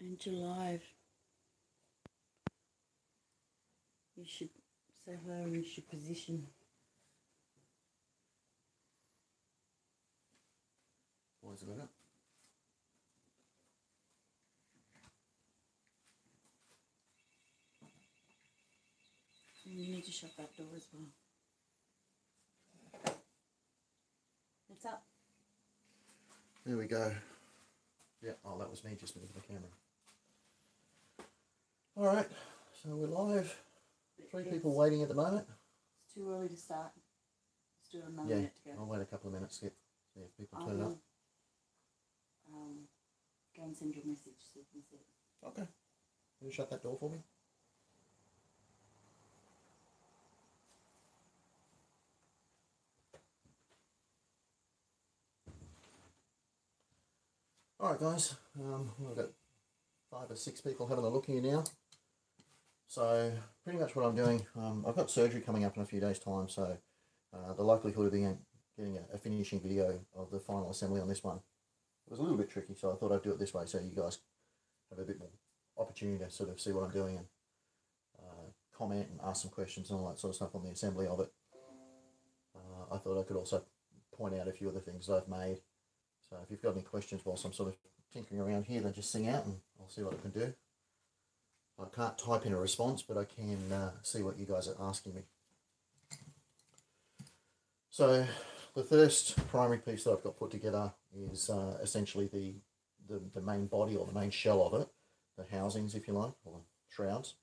And you're live. You should say hello and you should position. Always a minute. And you need to shut that door as well. What's up? There we go. Yeah, oh, that was me just moving the camera. Alright, so we're live. 3 people waiting at the moment. It's too early to start. Let's do another Yeah, minute to go. I'll wait a couple of minutes, see if people turn up. Go and send your message so you can see it. Okay. Can you shut that door for me? Alright guys, we've got 5 or 6 people having a look here now. So pretty much what I'm doing, I've got surgery coming up in a few days time, so the likelihood of getting a finishing video of the final assembly on this one was a little bit tricky, so I thought I'd do it this way so you guys have a bit more opportunity to sort of see what I'm doing and comment and ask some questions and all that sort of stuff on the assembly of it. I thought I could also point out a few other things that I've made. So if you've got any questions whilst I'm sort of tinkering around here, then just sing out and I'll see what I can do. I can't type in a response, but I can see what you guys are asking me. So the first primary piece that I've got put together is essentially the main body or the main shell of it, the housings if you like, or the shrouds.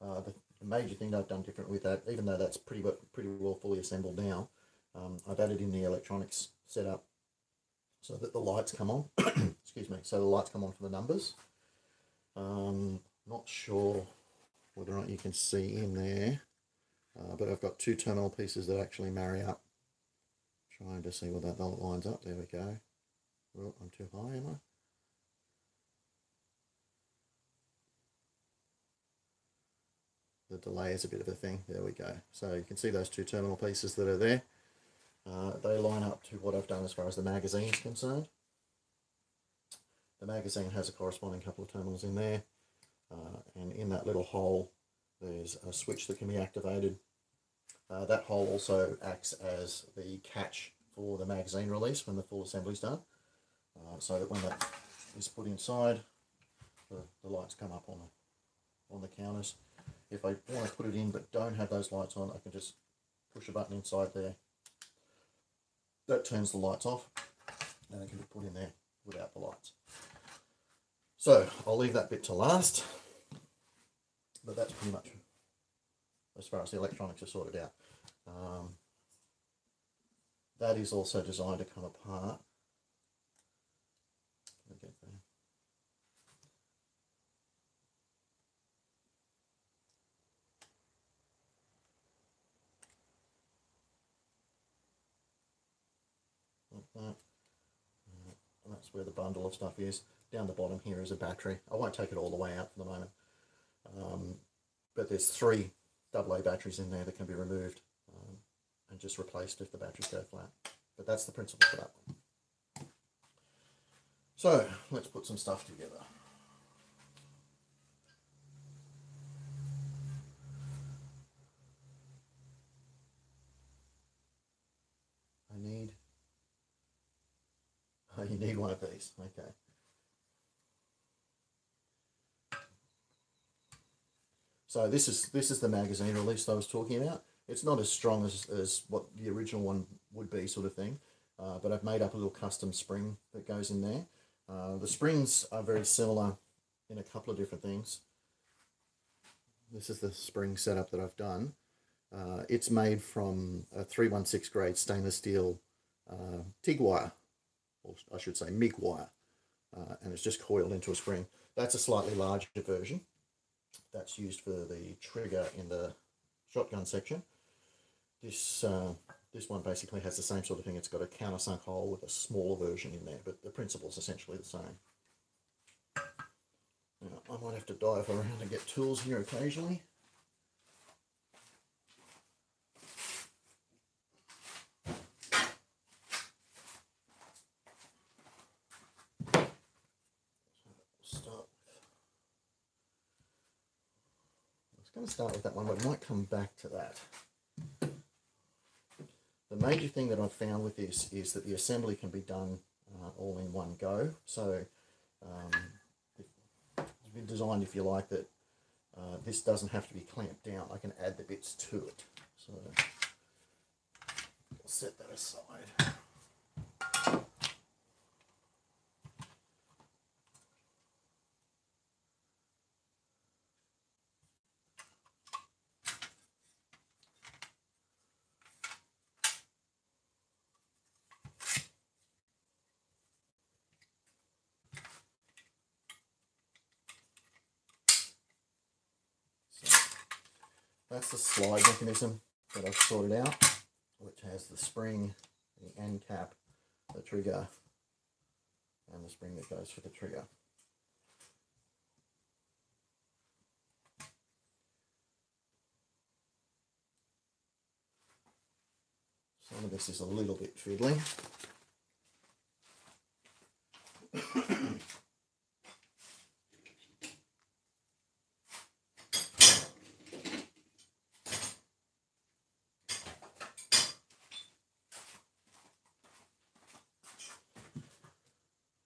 The major thing that I've done different with that, even though that's pretty well fully assembled now, I've added in the electronics setup so that the lights come on. Excuse me, so the lights come on for the numbers. Not sure whether or not you can see in there, but I've got 2 terminal pieces that actually marry up. Trying to see where that lines up. There we go. Oh, I'm too high, am I? The delay is a bit of a thing. There we go. So you can see those 2 terminal pieces that are there. They line up to what I've done as far as the magazine is concerned. The magazine has a corresponding couple of terminals in there. And in that little hole, there's a switch that can be activated. That hole also acts as the catch for the magazine release when the full assembly's done. So that when that is put inside, the lights come up on the counters. If I want to put it in but don't have those lights on, I can just push a button inside there. That turns the lights off, and it can be put in there without the lights. So I'll leave that bit to last, but that's pretty much as far as the electronics are sorted out. That is also designed to come apart. Get there. Like that. And that's where the bundle of stuff is. Down the bottom here is a battery. I won't take it all the way out for the moment. But there's 3 AA batteries in there that can be removed and just replaced if the batteries go flat. But that's the principle for that one. So let's put some stuff together. You need one of these, okay. So this is the magazine release that I was talking about. It's not as strong as what the original one would be, sort of thing, but I've made up a little custom spring that goes in there. The springs are very similar in a couple of different things. This is the spring setup that I've done. It's made from a 316 grade stainless steel TIG wire, or I should say MIG wire, and it's just coiled into a spring. That's a slightly larger version. That's used for the trigger in the shotgun section. This one basically has the same sort of thing. It's got a countersunk hole with a smaller version in there, but the principle is essentially the same. Now, I might have to dive around and get tools here occasionally. Start going to start with that one, but I might come back to that. The major thing that I've found with this is that the assembly can be done all in one go. So it's been designed, if you like, that this doesn't have to be clamped down. I can add the bits to it. So I'll set that aside. That's the slide mechanism that I've sorted out, which has the spring, the end cap, the trigger, and the spring that goes for the trigger. Some of this is a little bit fiddly.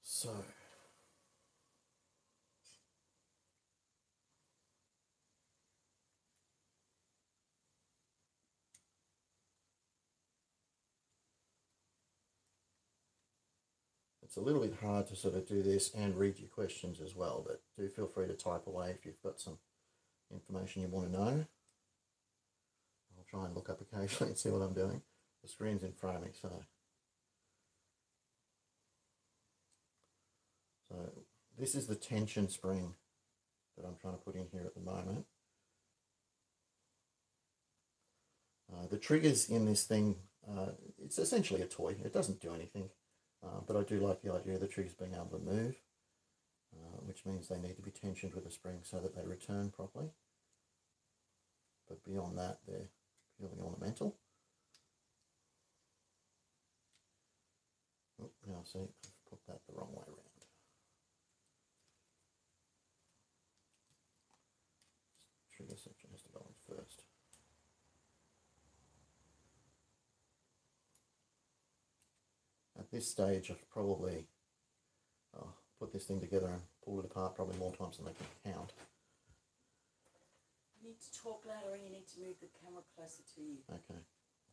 So, it's a little bit hard to sort of do this and read your questions as well, but do feel free to type away if you've got some information you want to know. I'll try and look up occasionally and see what I'm doing. The screen's in front of me, so this is the tension spring that I'm trying to put in here at the moment. The triggers in this thing, it's essentially a toy. It doesn't do anything, but I do like the idea of the triggers being able to move, which means they need to be tensioned with a spring so that they return properly. But beyond that, they're purely ornamental. Oh, now see, I've put that the wrong way around. Trigger section has to go in first. At this stage, I've probably put this thing together and pulled it apart probably more times than I can count. You need to talk louder and you need to move the camera closer to you. Okay.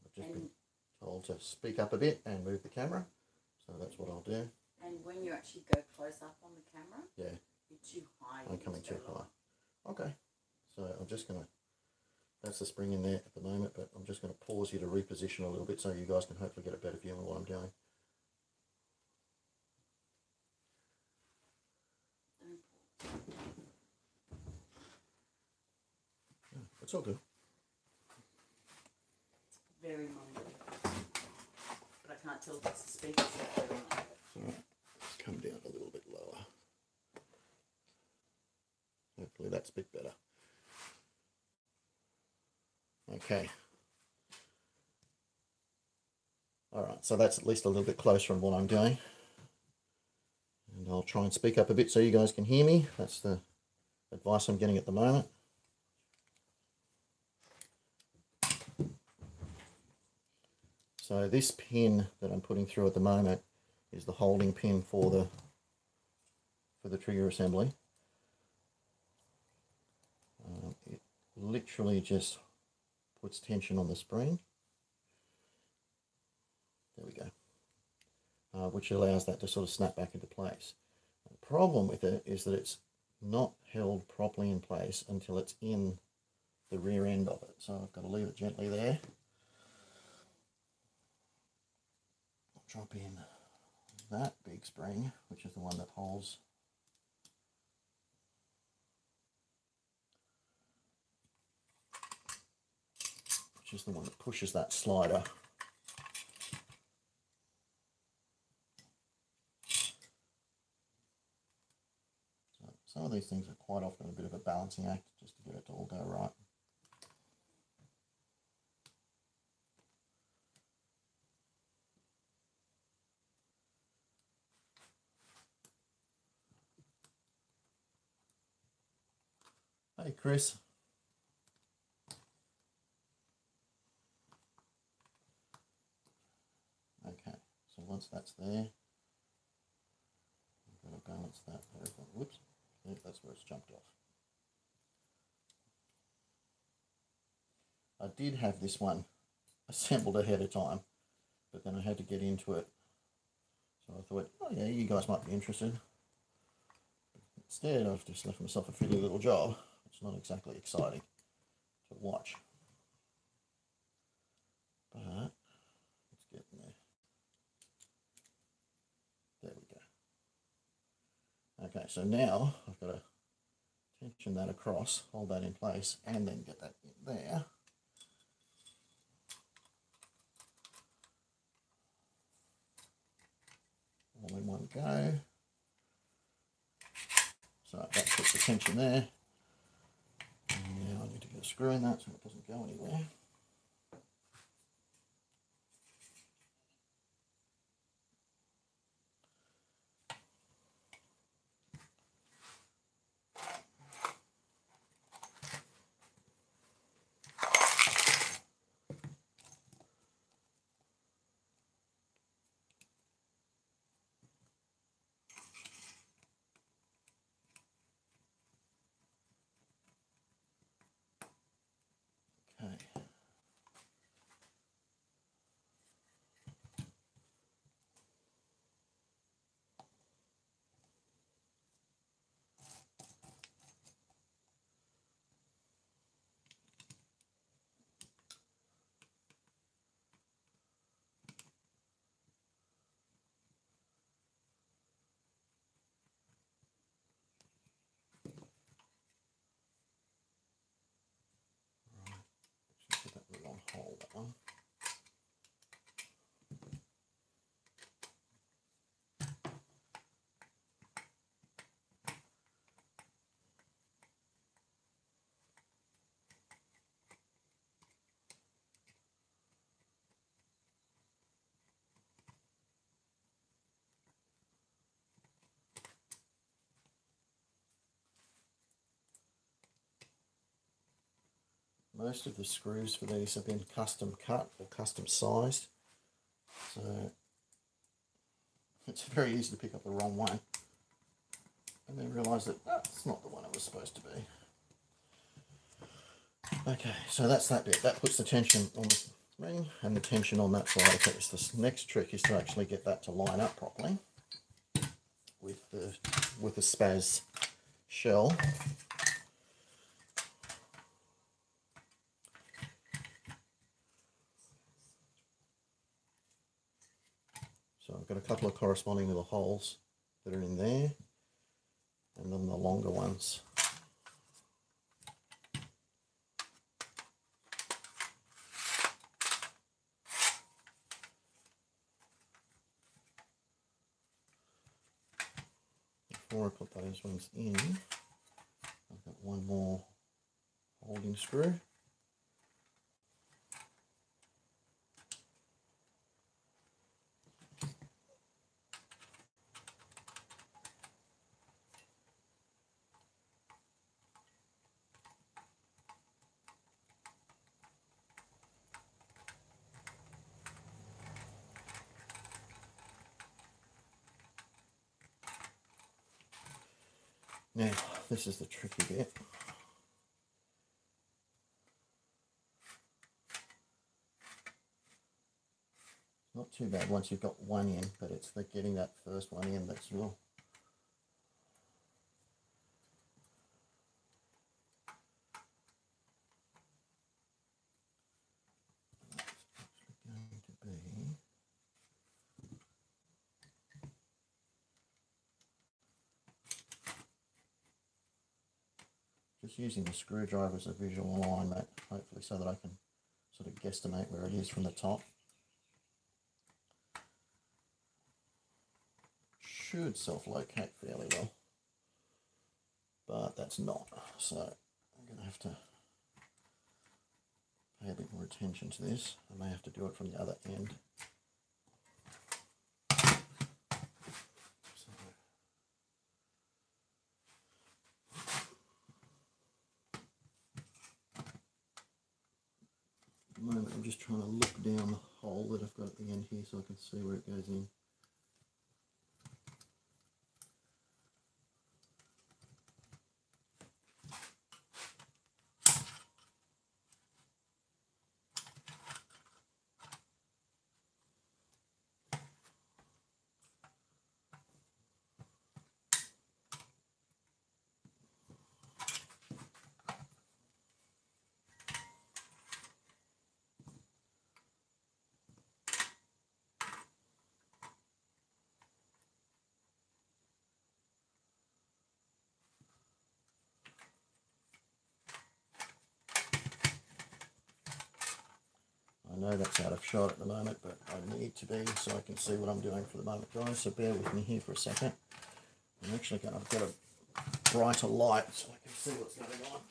I've just been told to speak up a bit and move the camera, so that's what I'll do. And when you actually go close up on the camera, yeah, you're too high. I'm coming too high. Okay. So I'm just going to, that's the spring in there at the moment, but I'm just going to pause you to reposition a little bit so you guys can hopefully get a better view of what I'm doing. Yeah, it's all good. Very minor. But I can't tell if it's the speakers or very minor. All right. Come down a little bit lower. Hopefully that's a bit better. Okay. All right, so that's at least a little bit closer on what I'm doing. And I'll try and speak up a bit so you guys can hear me. That's the advice I'm getting at the moment. So this pin that I'm putting through at the moment is the holding pin for the trigger assembly. It literally just puts tension on the spring. There we go. Which allows that to sort of snap back into place. The problem with it is that it's not held properly in place until it's in the rear end of it. So I've got to leave it gently there. I'll drop in that big spring, which is the one that holds which is the one that pushes that slider. So some of these things are quite often a bit of a balancing act just to get it to all go right. Hey Chris. that's there. I'm going to balance that over. Whoops, yeah, that's where it's jumped off. I did have this one assembled ahead of time, but then I had to get into it. So I thought, oh yeah, you guys might be interested. Instead, I've just left myself a fiddly little job. It's not exactly exciting to watch. But let's get in there. There we go. Okay, so now I've got to tension that across, hold that in place, and then get that in there. All in one go. So that puts the tension there. And now I need to get a screw in that so it doesn't go anywhere. Okay. Put that in the wrong hole, that one. Most of the screws for these have been custom cut or custom sized, so it's very easy to pick up the wrong one and then realise that it's not the one it was supposed to be. Okay, so that's that bit. That puts the tension on the ring and the tension on that side. Okay, so this next trick is to actually get that to line up properly with the spaz shell. So I've got a couple of corresponding little holes that are in there, and then the longer ones. Before I put those ones in, I've got one more holding screw. Now, this is the tricky bit. Not too bad once you've got one in, but it's the getting that first one in that's real. That's going to be just using the screwdriver as a visual alignment, hopefully so that I can sort of guesstimate where it is from the top. Should self-locate fairly well, but that's not, so I'm going to have to pay a bit more attention to this. I may have to do it from the other end. So, at the moment I'm just trying to look down the hole that I've got at the end here so I can see where it goes in. know that's out of shot at the moment, but I need to be so I can see what I'm doing for the moment, guys. So bear with me here for a second. I've got a brighter light so I can see what's going on.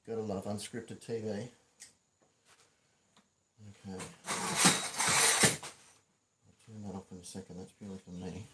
Gotta love unscripted TV. Okay. I'll turn that off in a second, that's purely for me.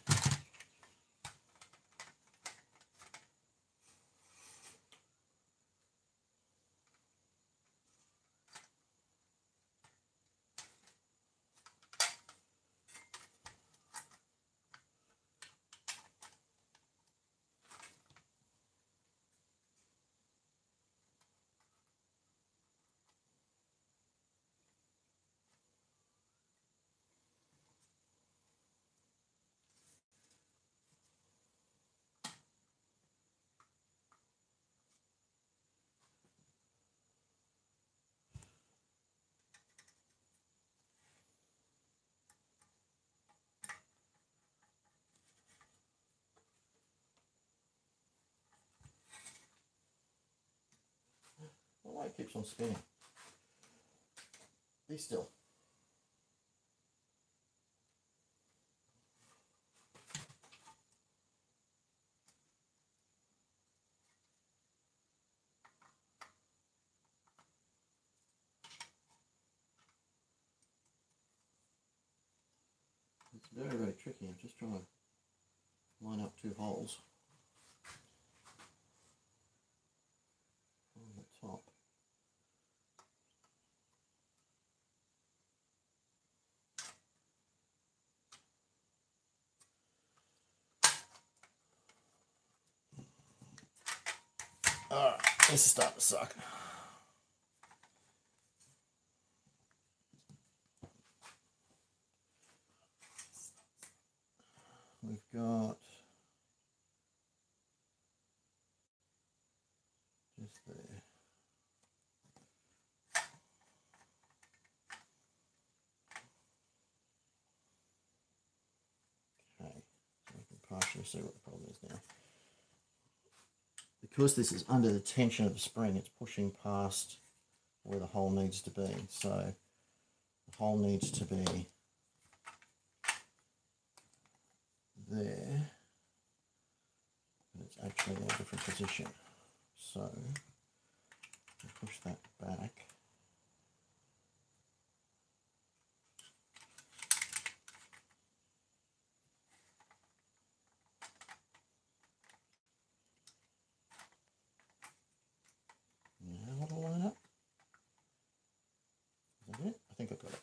The light keeps on spinning. Be still. It's very, very tricky. I'm just trying to line up two holes on the top. Alright, this is starting to suck. We've got just there. Okay, so we can partially see what the problem is now. Because this is under the tension of the spring, it's pushing past where the hole needs to be. So the hole needs to be there, but it's actually in a different position. So push that back. Now that'll line up. Is that it? I think I've got it.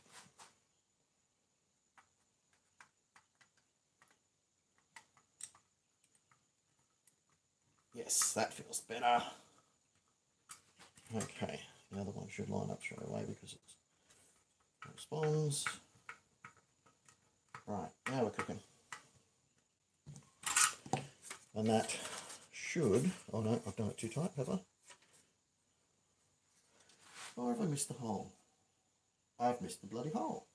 Yes, that feels better. Okay, the other one should line up straight away because it corresponds. Right, now we're cooking. And that should, oh no, I've done it too tight, have I? Or have I missed the hole? I've missed the bloody hole.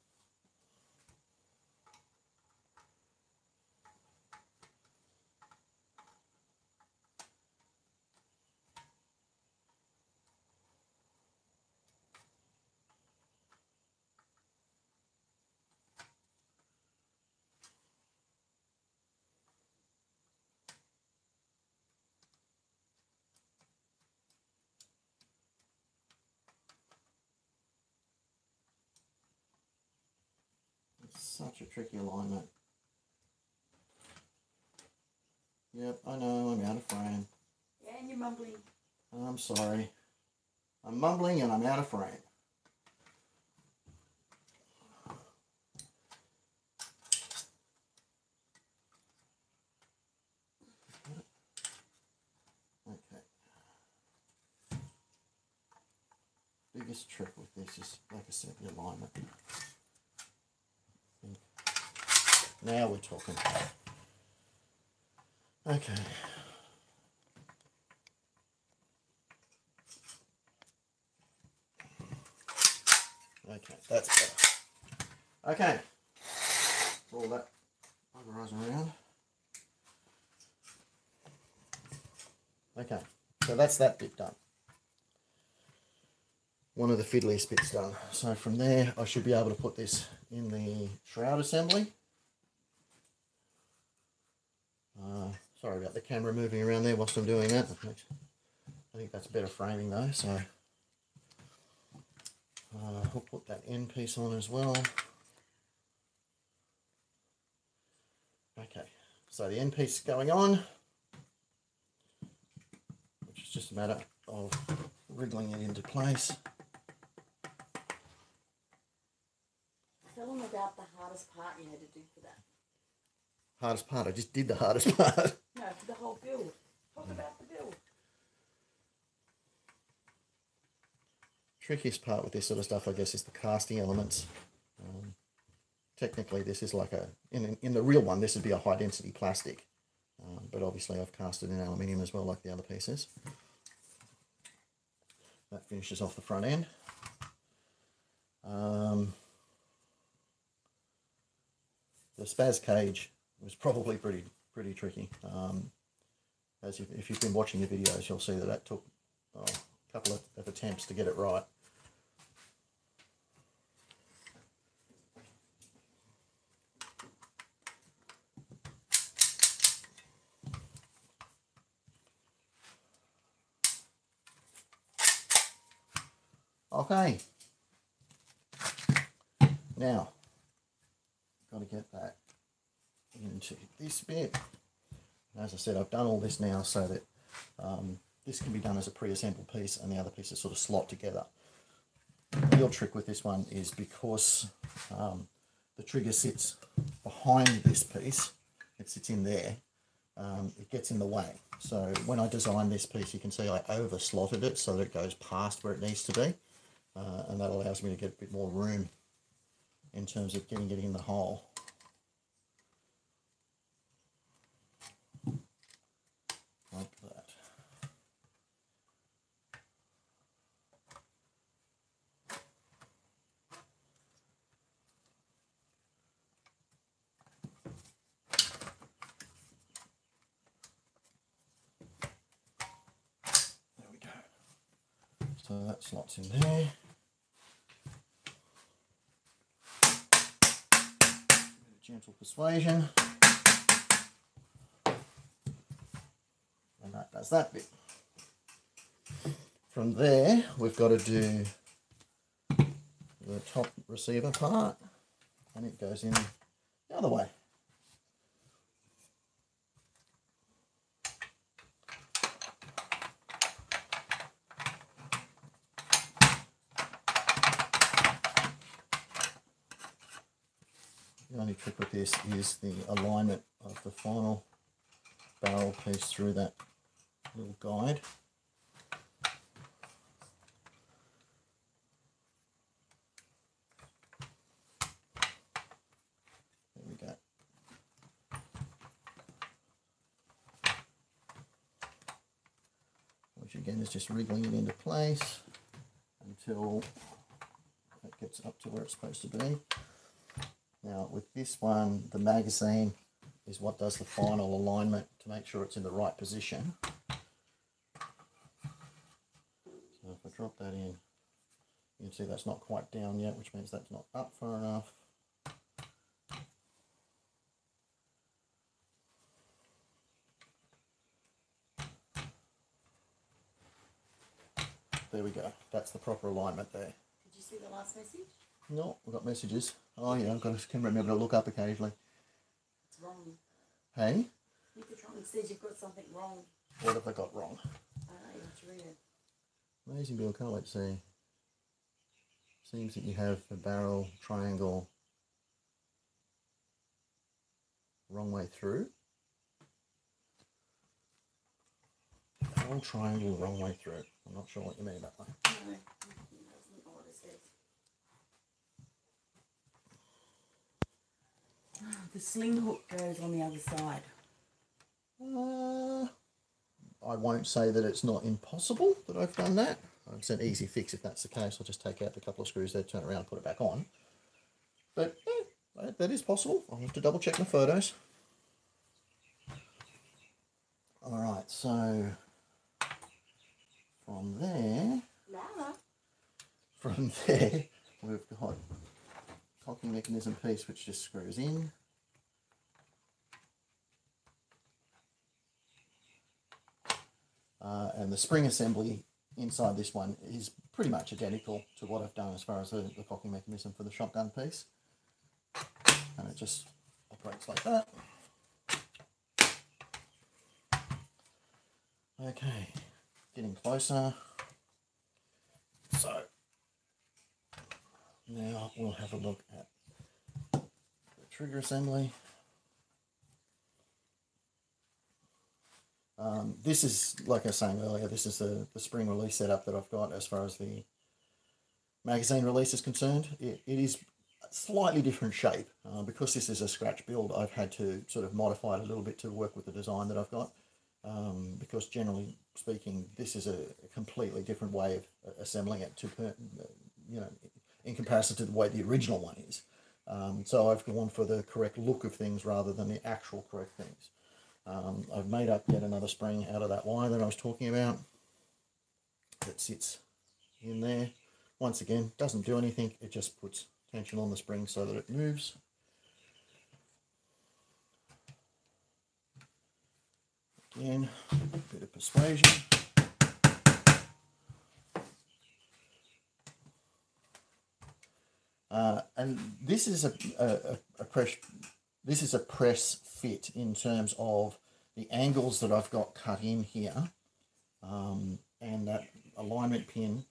Such a tricky alignment. Yep, I know, I'm out of frame. Yeah, and you're mumbling. I'm sorry. I'm mumbling and I'm out of frame. Okay. Biggest trick with this is, like I said, the alignment. Now we're talking. Okay. Okay, that's better. Okay. Roll that pulverizer around. Okay, so that's that bit done. One of the fiddliest bits done. So from there, I should be able to put this in the shroud assembly. Sorry about the camera moving around there whilst I'm doing that. I think that's better framing though, so we'll put that end piece on as well. Okay, so the end piece is going on, which is just a matter of wriggling it into place. Tell them about the hardest part you had to do for that. Hardest part? I just did the hardest part. No, for the whole build. Talk about the build. Trickiest part with this sort of stuff, I guess, is the casting elements. Technically, this is like in the real one, this would be a high density plastic. But obviously I've cast it in aluminium as well, like the other pieces. That finishes off the front end. The spaz cage was probably pretty tricky. If you've been watching the videos, you'll see that took a couple of attempts to get it right. Okay, now got to get that into this bit. As I said, I've done all this now so that this can be done as a pre-assembled piece and the other pieces sort of slot together. The real trick with this one is because the trigger sits behind this piece, it sits in there, it gets in the way. So when I designed this piece, you can see I over slotted it so that it goes past where it needs to be. And that allows me to get a bit more room in terms of getting it in the hole. Like that. There we go. So that slots in there. Gentle persuasion, and that does that bit. From there, we've got to do the top receiver part, and it goes in the other way. The only trick with this is the alignment of the final barrel piece through that little guide. There we go. Which again is just wriggling it into place until it gets up to where it's supposed to be. Now with this one, the magazine is what does the final alignment to make sure it's in the right position. So if I drop that in, you can see that's not quite down yet, which means that's not up far enough. There we go. That's the proper alignment there. Did you see the last message? No, we've got messages. Oh yeah, can remember to look up occasionally. It's wrong. Hey? It says you've got something wrong. What have I got wrong? You have to read it. Amazing Bill, can't wait to see. Seems that you have a barrel triangle wrong way through. Barrel triangle wrong way through. I'm not sure what you mean about that. No, that's not what it says. The sling hook goes on the other side. I won't say that it's not impossible that I've done that. It's an easy fix if that's the case. I'll just take out the couple of screws there, turn it around, and put it back on. But yeah, that is possible. I'll have to double check my photos. Alright, so from there, we've got cocking mechanism piece which just screws in. And the spring assembly inside this one is pretty much identical to what I've done as far as the cocking mechanism for the shotgun piece. And it just operates like that. Okay, getting closer. So now we'll have a look at the trigger assembly. This is, like I was saying earlier, this is the spring release setup that I've got as far as the magazine release is concerned. It is a slightly different shape. Because this is a scratch build, I've had to sort of modify it a little bit to work with the design that I've got. Because generally speaking, this is a completely different way of assembling it to, you know, in comparison to the way the original one is. So I've gone for the correct look of things rather than the actual correct things. I've made up yet another spring out of that wire that I was talking about that sits in there. Once again, doesn't do anything, it just puts tension on the spring so that it moves. Again, a bit of persuasion. And this is a press fit in terms of the angles that I've got cut in here, and that alignment pin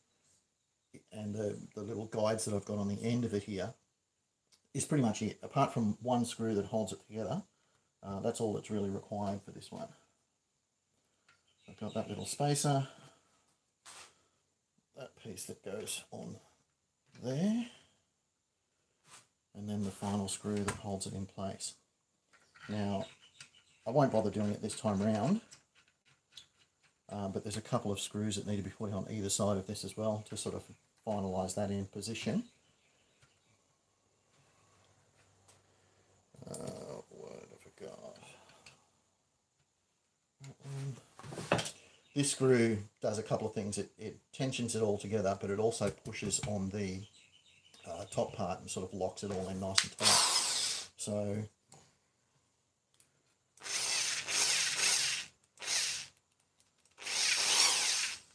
and the little guides that I've got on the end of it here is pretty much it. Apart from one screw that holds it together, that's all that's really required for this one. I've got that little spacer, that piece that goes on there, and then the final screw that holds it in place. Now, I won't bother doing it this time round, but there's a couple of screws that need to be put on either side of this as well to sort of finalise that in position. What have I got? This screw does a couple of things. It tensions it all together, but it also pushes on the top part and sort of locks it all in nice and tight. So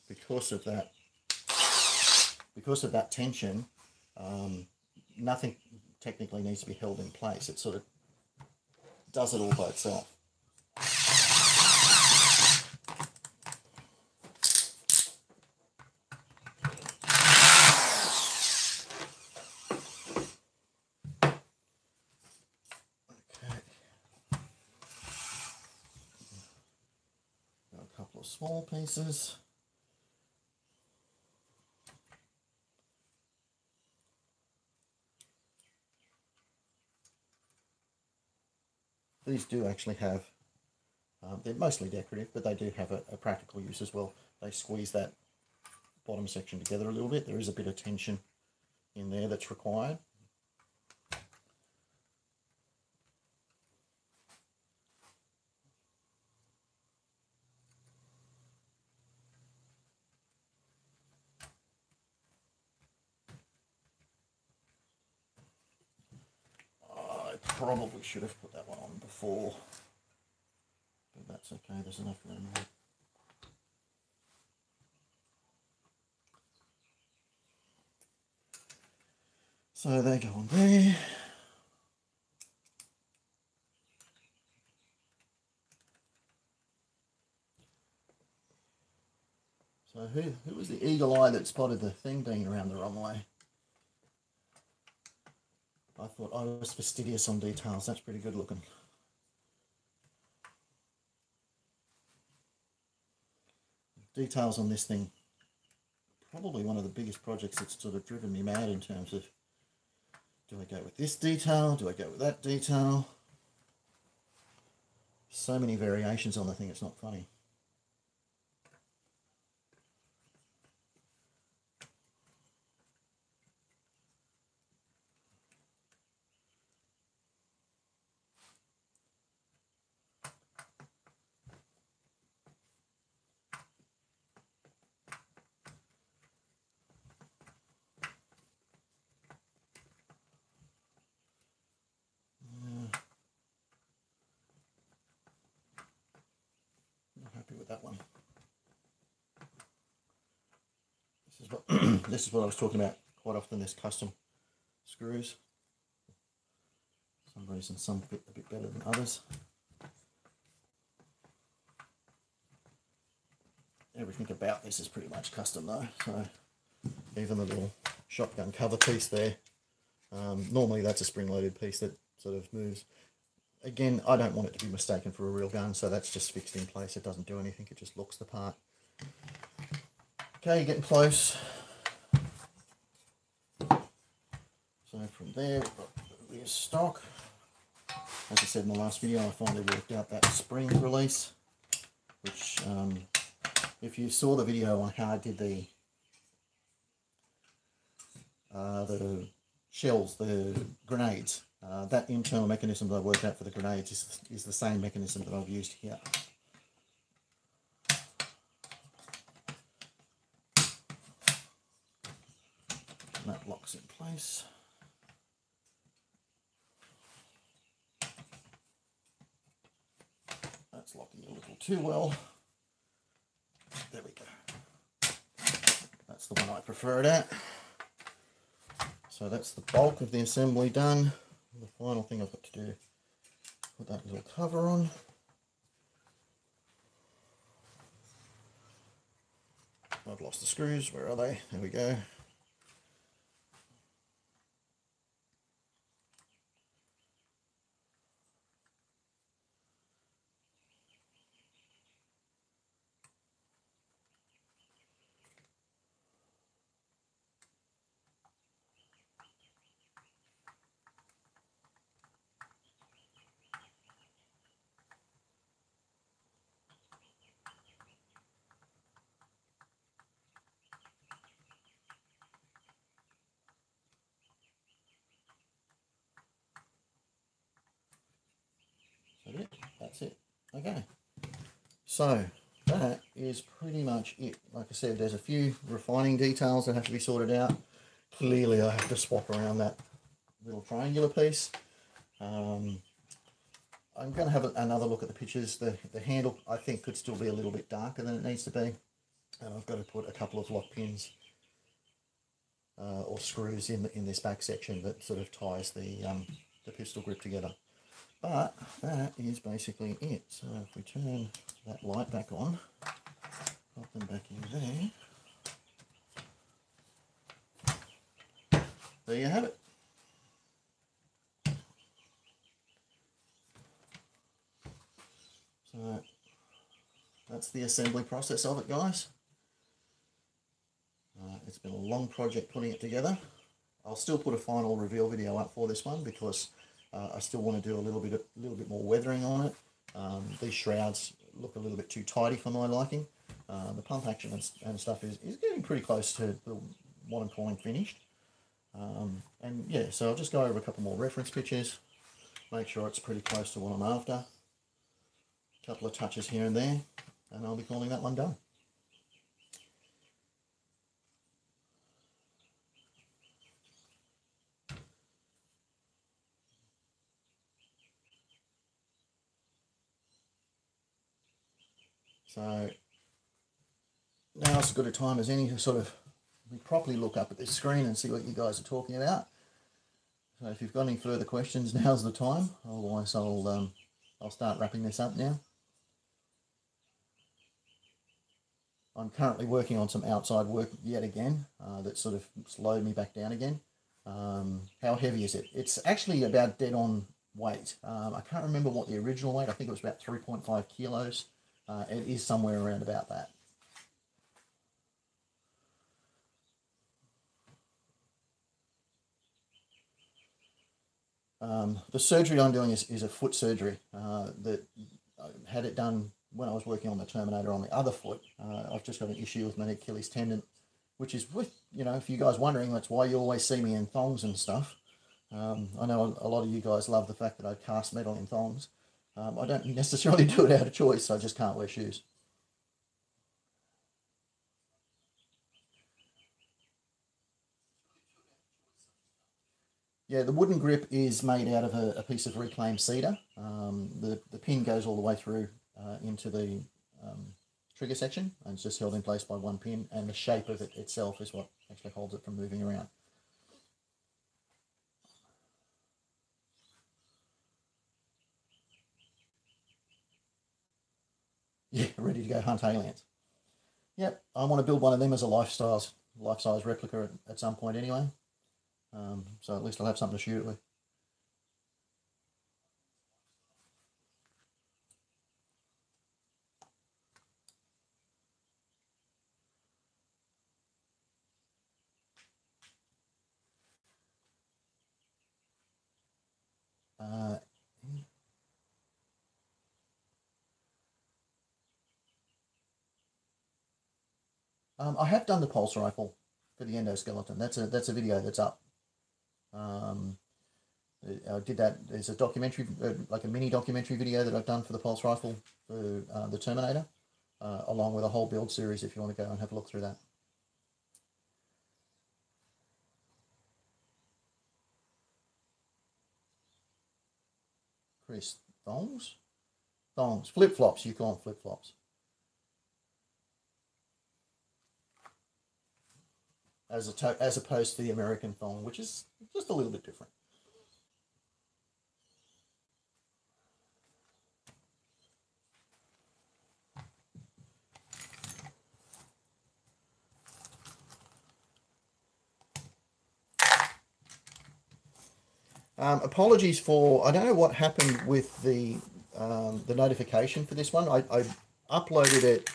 because of that tension, nothing technically needs to be held in place. It sort of does it all by itself. Small pieces. These do actually have, they're mostly decorative, but they do have a practical use as well. They squeeze that bottom section together a little bit. There is a bit of tension in there that's required. Probably should have put that one on before, but that's okay, there's enough room there. So they go on there. So who was the eagle eye that spotted the thing being around the wrong way? I thought I was fastidious on details. That's pretty good looking. Details on this thing, probably one of the biggest projects that's sort of driven me mad in terms of, do I go with this detail? Do I go with that detail? So many variations on the thing, it's not funny. Not happy with that one. This is what I was talking about quite often, this custom screws. For some reason some fit a bit better than others. Everything about this is pretty much custom though, so even the little shotgun cover piece there, normally that's a spring-loaded piece that sort of moves. Again, I don't want it to be mistaken for a real gun, so that's just fixed in place. It doesn't do anything, it just looks the part. Okay, you're getting close. So from there, we've got the rear stock. As I said in the last video, I finally worked out that spring release, which if you saw the video on how I did the shells, the grenades, that internal mechanism that I worked out for the grenades is the same mechanism that I've used here. And that locks in place. That's locking a little too well. There we go. That's the one I prefer it at. So that's the bulk of the assembly done. The final thing I've got to do is put that little cover on. I've lost the screws. Where are they? There we go. That's it. Okay. So that is pretty much it. Like I said, there's a few refining details that have to be sorted out. Clearly I have to swap around that little triangular piece. I'm going to have another look at the pictures. The handle, I think, could still be a little bit darker than it needs to be. And I've got to put a couple of lock pins or screws in this back section that sort of ties the pistol grip together. But that is basically it. So if we turn that light back on, pop them back in there you have it. So that's the assembly process of it, guys. It's been a long project putting it together. I'll still put a final reveal video up for this one because I still want to do a little bit more weathering on it. These shrouds look a little bit too tidy for my liking. The pump action and stuff is getting pretty close to what I'm calling finished. And yeah, so I'll just go over a couple more reference pictures, make sure it's pretty close to what I'm after. A couple of touches here and there, and I'll be calling that one done. So now it's as good a time as any to sort of properly look up at this screen and see what you guys are talking about. So if you've got any further questions, now's the time. Otherwise, I'll start wrapping this up now. I'm currently working on some outside work yet again that sort of slowed me back down again. How heavy is it? It's actually about dead on weight. I can't remember what the original weight. I think it was about 3.5 kilos. It is somewhere around about that. The surgery I'm doing is a foot surgery that had it done when I was working on the Terminator on the other foot. I've just got an issue with my Achilles tendon, which is with, you know, if you guys wondering, that's why you always see me in thongs and stuff. I know a lot of you guys love the fact that I cast metal in thongs. I don't necessarily do it out of choice, I just can't wear shoes. Yeah, the wooden grip is made out of a piece of reclaimed cedar. The pin goes all the way through into the trigger section, and it's just held in place by one pin, and the shape of it itself is what actually holds it from moving around. Yeah, ready to go hunt aliens. Yep, I want to build one of them as a life-size replica at some point anyway. So at least I'll have something to shoot it with. I have done the pulse rifle for the endoskeleton. That's a video that's up. I did that. There's a documentary, like a mini documentary video that I've done for the pulse rifle for the Terminator, along with a whole build series if you want to go and have a look through that. Chris, thongs? Thongs. Flip-flops, you call them flip-flops. As opposed to the American thong, which is just a little bit different. Apologies for, I don't know what happened with the notification for this one. I uploaded it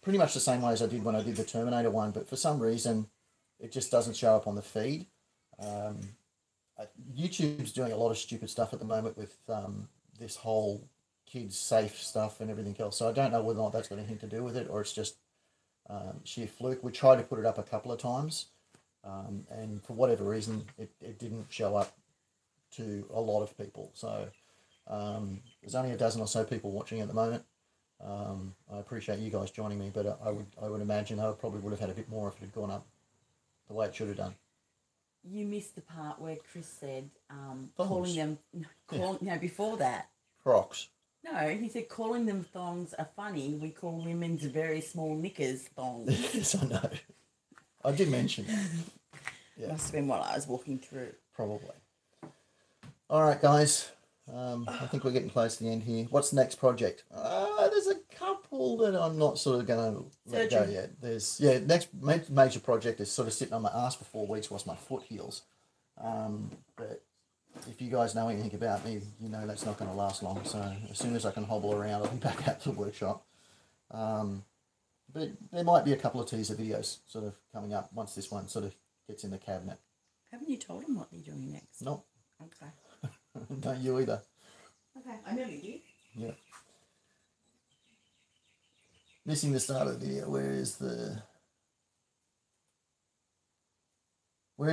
pretty much the same way as I did when I did the Terminator one, but for some reason it just doesn't show up on the feed. YouTube's doing a lot of stupid stuff at the moment with this whole kids safe stuff and everything else, so I don't know whether or not that's got anything to do with it or it's just sheer fluke. We tried to put it up a couple of times, and for whatever reason it didn't show up to a lot of people, so there's only a dozen or so people watching at the moment. I appreciate you guys joining me, but I would imagine I probably would have had a bit more if it had gone up the way it should have done. You missed the part where Chris said calling them no, before that. Crocs. No, he said calling them thongs are funny. We call women's very small knickers thongs. Yes, I know. I did mention that. Yeah. Must have been while I was walking through. Probably. All right, guys. I think we're getting close to the end here. What's the next project? There's a couple that I'm not sort of going to let go yet. Next major project is sort of sitting on my ass for 4 weeks whilst my foot heals. But if you guys know anything about me, you know that's not going to last long. So as soon as I can hobble around, I'll be back out to the workshop. But there might be a couple of teaser videos sort of coming up once this one sort of gets in the cabinet. Haven't you told them what you're doing next? No. Okay. Don't you either. Okay, I nearly did. Yeah. Missing the start of the video. Where's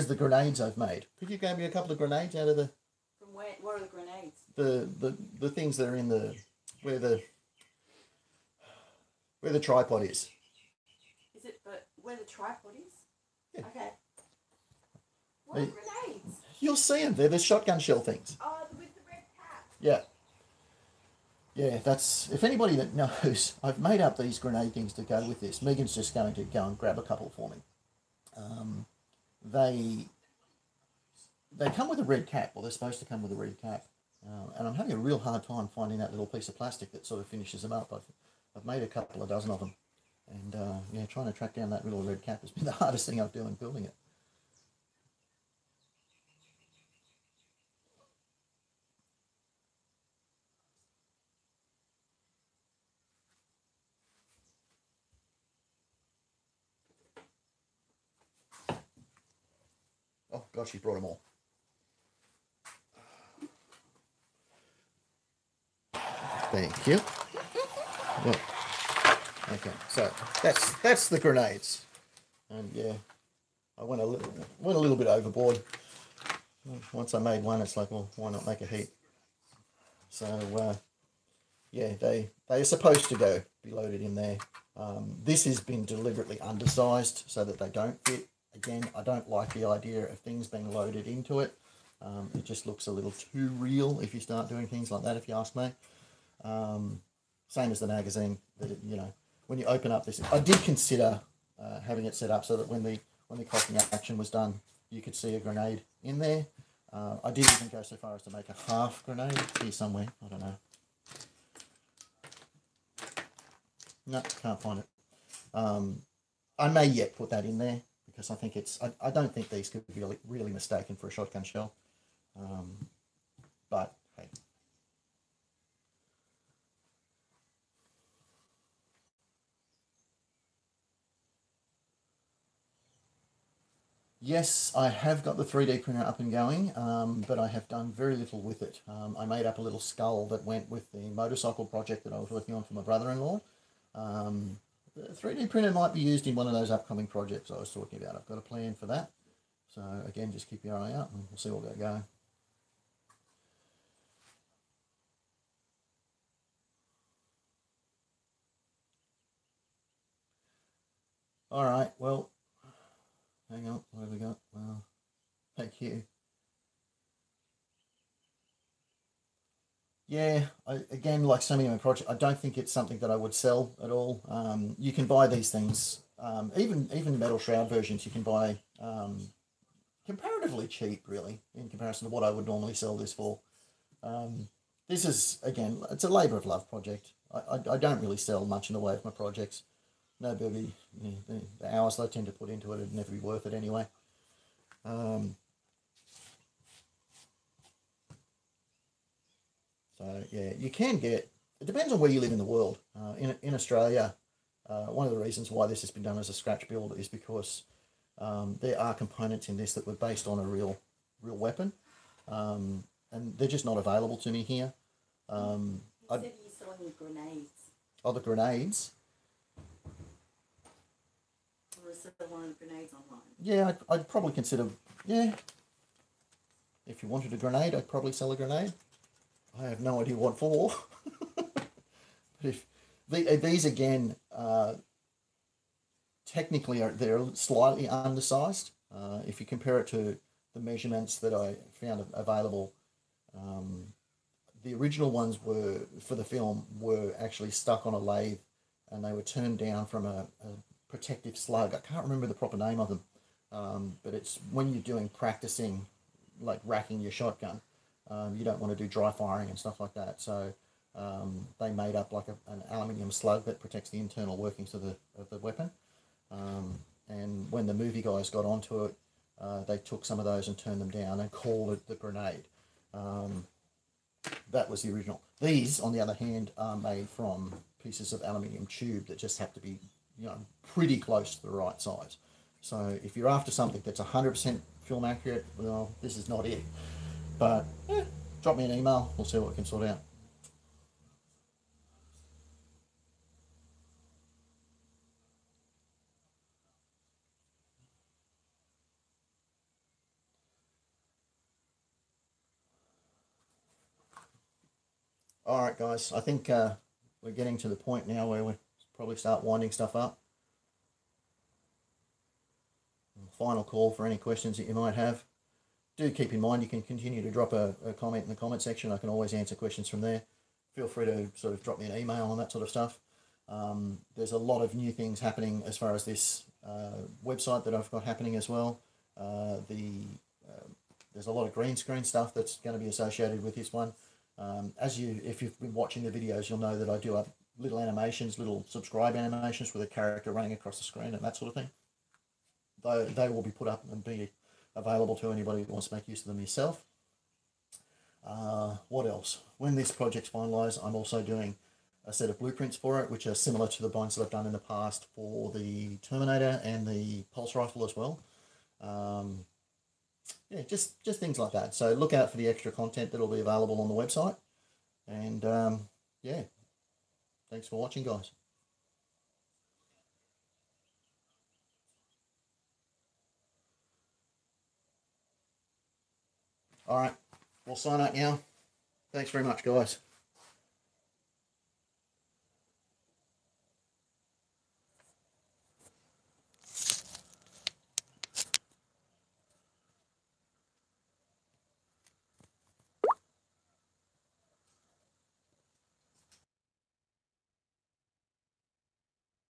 the grenades I've made? Could you grab me a couple of grenades out of the... From where? What are the grenades? The things that are in the... Where the tripod is. Is it where the tripod is? Yeah. Okay. What are grenades? You'll see them. They're the shotgun shell things. Oh, with the red cap. Yeah. Yeah, that's... If anybody that knows, I've made up these grenade things to go with this. Megan's just going to go and grab a couple for me. They come with a red cap. Well, they're supposed to come with a red cap. And I'm having a real hard time finding that little piece of plastic that sort of finishes them up. I've made a couple of dozen of them. And, yeah, trying to track down that little red cap has been the hardest thing I've done in building it. Oh, gosh, she brought them all. Thank you. Yeah. Okay, so that's the grenades, and yeah, I went a little bit overboard. Once I made one, it's like, well, why not make a heap? So yeah, they're supposed to be loaded in there. This has been deliberately undersized so that they don't fit. Again, I don't like the idea of things being loaded into it. It just looks a little too real if you start doing things like that, if you ask me. Same as the magazine, that it, you know, when you open up this, I did consider having it set up so that when the cocking action was done, you could see a grenade in there. I did even go so far as to make a half grenade. It's here somewhere, I don't know. No, can't find it. I may yet put that in there because I think it's. I don't think these could be really mistaken for a shotgun shell. But hey. Yes, I have got the 3D printer up and going, but I have done very little with it. I made up a little skull that went with the motorcycle project that I was working on for my brother-in-law. The 3D printer might be used in one of those upcoming projects I was talking about. I've got a plan for that. So again, just keep your eye out and we'll see what we go. All right, well, hang on, what have we got? Well, thank you. Yeah, again, like so many of my projects, I don't think it's something that I would sell at all. You can buy these things, even metal shroud versions, you can buy comparatively cheap, really, in comparison to what I would normally sell this for. This is, again, it's a labour of love project. I don't really sell much in the way of my projects. Nobody, the hours I tend to put into it would never be worth it anyway. So yeah, you can get, it depends on where you live in the world. In Australia, one of the reasons why this has been done as a scratch build is because there are components in this that were based on a real weapon, and they're just not available to me here. You said you're selling grenades. Oh, the grenades? Or is there one of the grenades online? Yeah, I'd probably consider, yeah. If you wanted a grenade, I'd probably sell a grenade. I have no idea what for. But if these again, technically they're slightly undersized. If you compare it to the measurements that I found available, the original ones were for the film were actually stuck on a lathe, and they were turned down from a protective slug. I can't remember the proper name of them, but it's when you're doing practicing, like racking your shotgun. You don't want to do dry firing and stuff like that, so they made up like an aluminium slug that protects the internal workings of the weapon. And when the movie guys got onto it, they took some of those and turned them down and called it the grenade. That was the original. These, on the other hand, are made from pieces of aluminium tube that just have to be, pretty close to the right size. So if you're after something that's 100% film accurate, well, this is not it. But drop me an email, we'll see what we can sort out. All right, guys, I think we're getting to the point now where we'll probably start winding stuff up. Final call for any questions that you might have. Do keep in mind you can continue to drop a comment in the comment section. I can always answer questions from there. Feel free to sort of drop me an email on that sort of stuff. There's a lot of new things happening as far as this website that I've got happening as well. There's a lot of green screen stuff that's going to be associated with this one. If you've been watching the videos, you'll know that I do little animations, little subscribe animations with a character running across the screen and that sort of thing. They will be put up and be available to anybody who wants to make use of them yourself. What else? When this project's finalised, I'm also doing a set of blueprints for it, which are similar to the ones that I've done in the past for the Terminator and the Pulse Rifle as well. Yeah, just things like that. So look out for the extra content that will be available on the website. And yeah, thanks for watching, guys. All right, we'll sign out now. Thanks very much, guys.